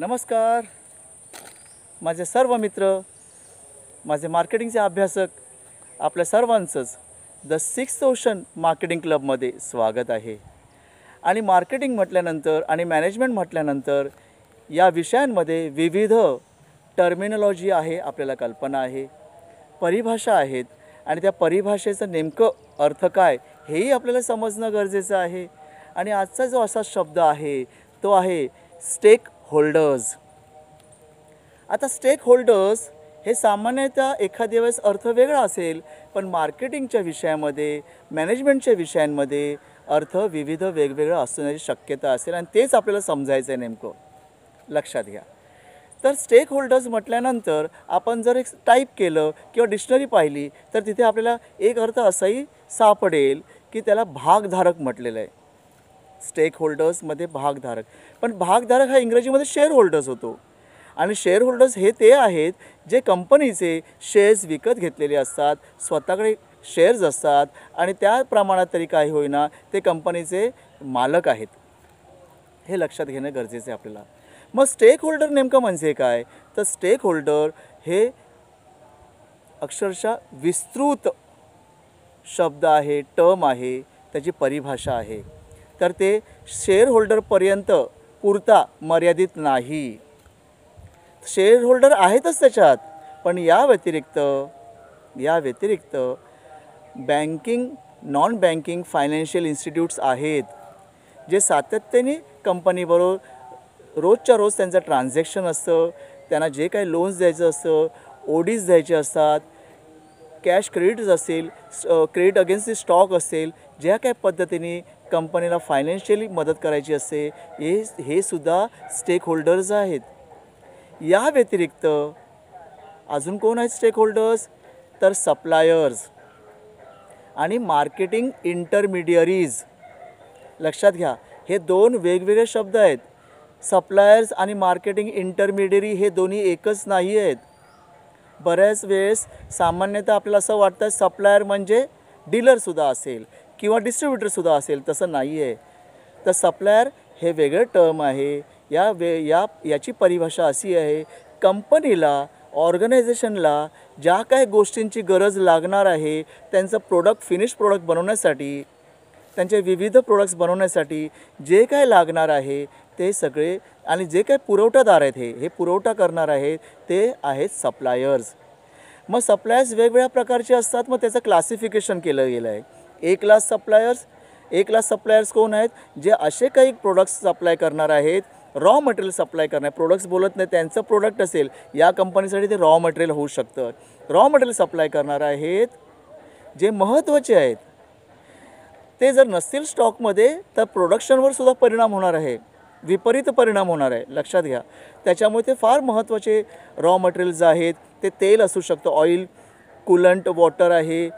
नमस्कार माझे सर्व मित्र, माझे मार्केटिंगचे अभ्यासक, आपल्या सर्वांचंच द सिक्स्थ ओशन मार्केटिंग क्लबमध्ये स्वागत आहे। आणि मार्केटिंग म्हटल्यानंतर आणि मॅनेजमेंट म्हटल्यानंतर या विषयांमध्ये विविध टर्मिनॉलॉजी आहे, आपल्याला कल्पना आहे, परिभाषा आहेत आणि त्या परिभाषेचं नेमकं अर्थ काय हेही आपल्याला समजणं गरजेचं आहे। आणि आजचा जो असा शब्द आहे तो आहे स्टेक होल्डर्स। आता स्टेक होल्डर्स हे सामान्यतः एखाद्या वेळेस अर्थ वेगळा असेल, पण मार्केटिंगच्या विषयामध्ये, मॅनेजमेंटच्या विषयांमध्ये अर्थ विविध वेगवेगळा असण्याची शक्यता असेल आणि तेच आपल्याला समजायचं आहे नेमकं। लक्षात घ्या। तर स्टेक होल्डर्स म्हटल्यानंतर आपण जर एक टाईप केलं किंवा डिक्शनरी पाहिली तर तिथे आपल्याला एक अर्थ असाही सापडेल की त्याला भागधारक म्हटलेलं आहे। स्टेक होल्डर्समध्ये भागधारक, पण भागधारक हा इंग्रजीमध्ये शेअर होल्डर्स होतो आणि शेअर होल्डर्स हे ते आहेत जे कंपनीचे शेअर्स विकत घेतलेले असतात, स्वतःकडे शेअर्स असतात आणि त्या प्रमाणात तरी काही होईना ते कंपनीचे मालक आहेत। हे लक्षात घेणं गरजेचं आहे आपल्याला। मग स्टेक होल्डर नेमकं म्हणजे काय? तर स्टेक होल्डर हे अक्षरशः विस्तृत शब्द आहे, टर्म आहे, त्याची परिभाषा आहे। तर ते शेअर होल्डरपर्यंत पुरता मर्यादित नाही। शेअर होल्डर आहेतच त्याच्यात, पण या व्यतिरिक्त banking, non banking financial institutes आहेत जे सातत्याने कंपनीबरोबर रोजच्या रोज त्यांचं ट्रान्झॅक्शन असतं, त्यांना जे काही लोन्स द्यायचं असतं, ओडीज द्यायचे असतात, कॅश क्रेडिट्स असेल, क्रेडिट अगेन्स्ट स्टॉक असेल, ज्या काही पद्धतीने कंपनीला फायनान्शियली मदत करायची असते, हे सुद्धा स्टेक होल्डर्स आहेत। या व्यतिरिक्त अजून कोण आहेत स्टेक होल्डर्स? तर सप्लायर्स आणि मार्केटिंग इंटरमिडियरीज। लक्षात घ्या, हे दोन वेगवेगळे शब्द आहेत। सप्लायर्स आणि मार्केटिंग इंटरमिडियरी हे दोन्ही एकच नाही आहेत। बऱ्याच वेळेस सामान्यतः आपल्याला असं वाटतं सप्लायर म्हणजे डीलरसुद्धा असेल किंवा डिस्ट्रीब्युटरसुद्धा असेल, तसं नाही आहे। तर सप्लायर हे वेगळं टर्म आहे। याची परिभाषा अशी आहे, कंपनीला, ऑर्गनायझेशनला ज्या काही गोष्टींची गरज लागणार आहे, त्यांचं फिनिश प्रोडक्ट बनवण्यासाठी, त्यांचे विविध प्रोडक्ट्स बनवण्यासाठी जे काय लागणार आहे ते सगळे, आणि जे काही पुरवठादार आहेत हे पुरवठा करणार आहेत ते आहेत सप्लायर्स। मग सप्लायर्स वेगवेगळ्या प्रकारचे असतात, मग त्याचं क्लासिफिकेशन केलं गेलं आहे। ए क्लास सप्लायर्स कोण आहेत? जे असे काही प्रोडक्ट्स सप्लाय करणार आहेत, रॉ मटेरियल सप्लाय करणार, प्रोडक्ट्स बोलत नाही, त्यांचं प्रोडक्ट असेल या कंपनीसाठी ते रॉ मटेरियल होऊ शकतं। रॉ मटेरियल सप्लाय करणार आहेत जे महत्त्वाचे आहेत, ते जर नसतील स्टॉकमध्ये तर प्रोडक्शनवर सुद्धा परिणाम होणार आहे, विपरीत परिणाम होणार आहे। लक्षात घ्या। त्याच्यामुळे ते फार महत्त्वाचे रॉ मटेरियल्स आहेत। ते तेल असू शकतं, ऑइल, कूलंट, वॉटर आहे,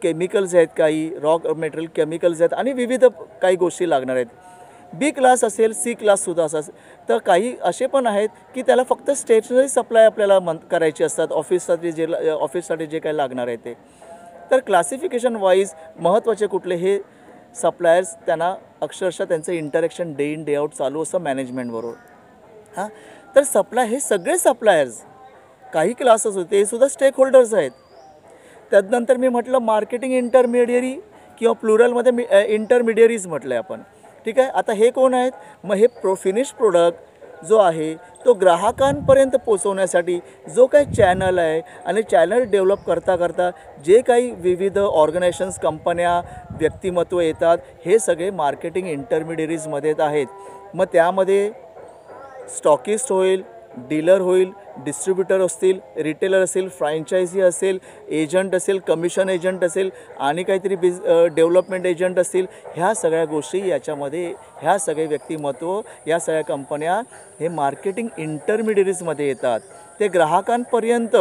केमिकल्स आहेत, काही रॉ मटेरियल केमिकल्स आहेत आणि विविध काही गोष्टी लागणार आहेत। बी क्लास असेल, सी क्लाससुद्धा असेल, तर काही असे पण आहेत की त्याला फक्त स्टेशनरी सप्लाय आपल्याला करायची असतात, ऑफिससाठी जे काही लागणार आहे ते। तर क्लासिफिकेशन वाईज महत्त्वाचे कुठले हे सप्लायर्स, त्यांना अक्षरशः त्यांचं interaction day in day out चालू असतं मॅनेजमेंटबरोबर। तर हे सगळे सप्लायर्स, काही क्लासेस होते ते सुद्धा स्टेक होल्डर्स आहेत। त्यानंतर मी म्हटलं मार्केटिंग इंटरमिडियरी किंवा प्लुरलमध्ये इंटरमिडियरीज म्हटलं आहे आपण, ठीक आहे। आता हे कोण आहेत? मग हे फिनिश प्रोडक्ट जो आहे तो ग्राहकांपर्यंत पोचवण्यासाठी जो काही चॅनल आहे, आणि चॅनल डेव्हलप करता जे काही विविध ऑर्गनायझेशन्स, कंपन्या, व्यक्तिमत्व येतात, हे सगळे मार्केटिंग इंटरमिडियरीजमध्ये आहेत। मग त्यामध्ये स्टॉकिस्ट होईल, डीलर होईल, डिस्ट्रीब्युटर असतील, रिटेलर असेल, फ्रँचायझी असेल, एजंट असेल, कमिशन एजंट असेल आणि काहीतरी डेव्हलपमेंट एजंट असतील, ह्या सगळ्या गोष्टी याच्यामध्ये, ह्या सगळे व्यक्तिमत्व, या सगळ्या कंपन्या हे मार्केटिंग इंटरमिडियरीजमध्ये येतात। ते ग्राहकांपर्यंत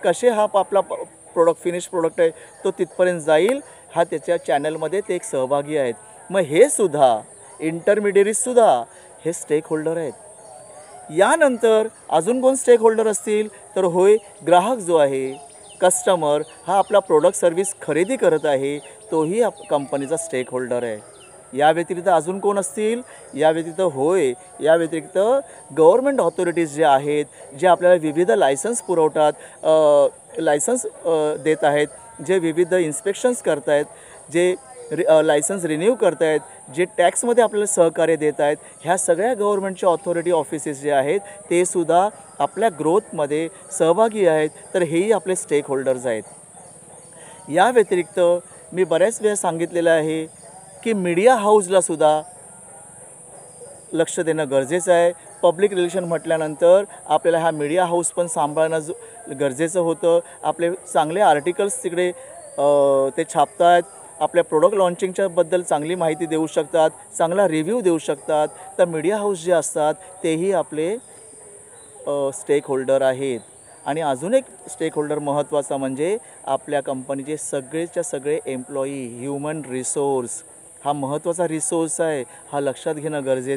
कसे आपला फिनिश प्रोडक्ट आहे तो तिथपर्यंत जाईल, हा त्याच्या चॅनलमध्ये ते एक सहभागी आहेत। मग हे सुद्धा इंटरमिडियरीजसुद्धा हे स्टेक होल्डर आहेत। यानंतर अजून कोण स्टेक होल्डर असतील? तर होय, ग्राहक जो आहे, कस्टमर, हा आपला प्रोडक्ट सर्व्हिस खरेदी करत आहे, तोही कंपनीचा स्टेक होल्डर आहे। या व्यतिरिक्त अजून कोण असतील? या व्यतिरिक्त होय, या व्यतिरिक्त गव्हर्मेंट ऑथॉरिटीज जे आहेत, जे आपल्याला विविध लायसन्स पुरवतात, लायसन्स देत आहेत, जे विविध इन्स्पेक्शन्स करत आहेत, जे लायसन्स रिन्यू करत आहेत, जे टॅक्समध्ये आपल्याला सहकार्य देत आहेत, ह्या सगळ्या गव्हर्मेंटच्या ऑथॉरिटी ऑफिसेस जे आहेत ते सुद्धा आपल्या ग्रोथमध्ये सहभागी आहेत. तर हेही आपले स्टेक होल्डर्स आहेत. या व्यतिरिक्त मी बऱ्याच वेळा सांगितलेलं आहे की मीडिया हाऊसलासुद्धा लक्ष देणं गरजेचं आहे. पब्लिक रिलेशन म्हटल्यानंतर आपल्याला हा मीडिया हाऊस पण सांभाळणं गरजेचं होतं. आपले चांगले आर्टिकल्स तिकडे ते छापतात, आपल्या प्रोडक्ट लॉन्चिंगच्याबद्दल चांगली माहिती देऊ शकतात, चांगला रिव्ह्यू देऊ शकतात. तर मीडिया हाऊस जे असतात तेही आपले स्टेक होल्डर आहेत. आणि अजून एक स्टेक होल्डर महत्त्वाचा म्हणजे आपल्या कंपनीचे सगळेच्या सगळे एम्प्लॉई, ह्युमन रिसोर्स हा महत्त्वाचा रिसोर्स आहे. हा लक्षात घेणं गरजेचं